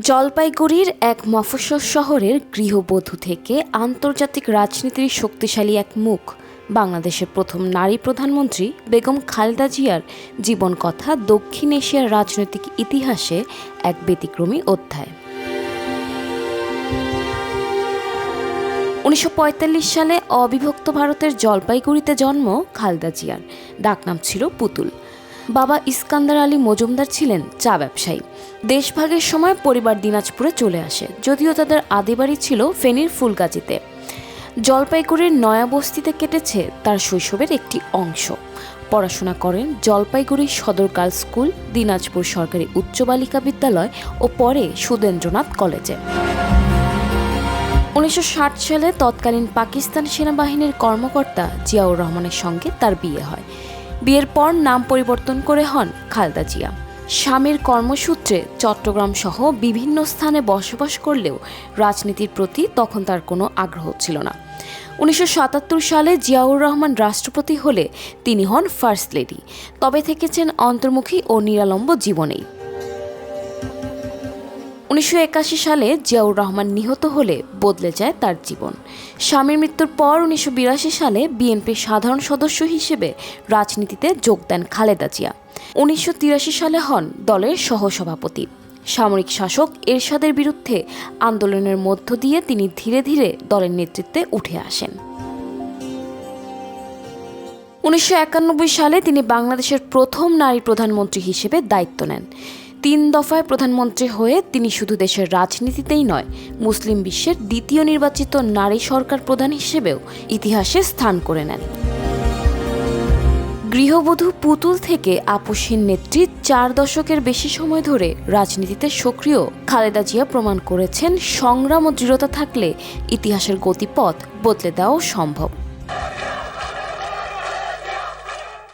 জলপাইগুড়ির এক মফস্বল শহরের গৃহবধূ থেকে আন্তর্জাতিক রাজনীতির শক্তিশালী এক মুখ বাংলাদেশের প্রথম নারী প্রধানমন্ত্রী বেগম খালেদা জিয়ার জীবনকথা দক্ষিণ এশিয়ার রাজনৈতিক ইতিহাসে এক ব্যতিক্রমী অধ্যায়। 1945 সালে অবিভক্ত ভারতের জলপাইগুড়িতে জন্ম খালেদা জিয়ার। ডাকনাম ছিল পুতুল। বাবা ইস্কান্দার আলী মজুমদার ছিলেন চা ব্যবসায়ী। দেশভাগের সময় পরিবার দিনাজপুরে চলে আসে, যদিও তাদের আদিবাড়ি ছিল ফেনীর ফুলগাজীতে। জলপাইগুড়ির নয়াবস্তিতে কেটেছে তার শৈশবের একটি অংশ। পড়াশোনা করেন জলপাইগুড়ি সদর গার্লস স্কুল, দিনাজপুর সরকারি উচ্চ বালিকা বিদ্যালয় ও পরে সুরেন্দ্রনাথ কলেজে। 1960 সালে তৎকালীন পাকিস্তান সেনাবাহিনীর কর্মকর্তা জিয়াউর রহমানের সঙ্গে তার বিয়ে হয়। বিয়ের পর নাম পরিবর্তন করে হন খালেদা জিয়া। স্বামীর কর্মসূত্রে চট্টগ্রাম সহ বিভিন্ন স্থানে বসবাস করলেও রাজনীতির প্রতি তখন তার কোনো আগ্রহ ছিল না। 1977 সালে জিয়াউর রহমান রাষ্ট্রপতি হলে তিনি হন ফার্স্ট লেডি, তবে থেকেছেন অন্তর্মুখী ও নিরালম্ব জীবনেই। 1981 সালে জিয়াউর রহমান নিহত হলে বদলে যায় তার জীবন। স্বামীর মৃত্যুর পর 1982 সালে বিএনপির সাধারণ সদস্য হিসেবে রাজনীতিতে যোগ দেন খালেদা জিয়া। 1983 সালে হন দলের সহসভাপতি। সামরিক শাসক এরশাদের বিরুদ্ধে আন্দোলনের মধ্য দিয়ে তিনি ধীরে ধীরে দলের নেতৃত্বে উঠে আসেন। 1991 সালে তিনি বাংলাদেশের প্রথম নারী প্রধানমন্ত্রী হিসেবে দায়িত্ব নেন। 3 দফায় প্রধানমন্ত্রী হয়ে তিনি শুধু দেশের রাজনীতিতেই নয়, মুসলিম বিশ্বের দ্বিতীয় নির্বাচিত নারী সরকার প্রধান হিসেবেও ইতিহাসে স্থান করে নেন। গৃহবধূ পুতুল থেকে আপসহীন নেত্রী 4 দশকের বেশি সময় ধরে রাজনীতিতে সক্রিয় খালেদা জিয়া প্রমাণ করেছেন, সংগ্রাম ও দৃঢ়তা থাকলে ইতিহাসের গতিপথ বদলে দেওয়া সম্ভব।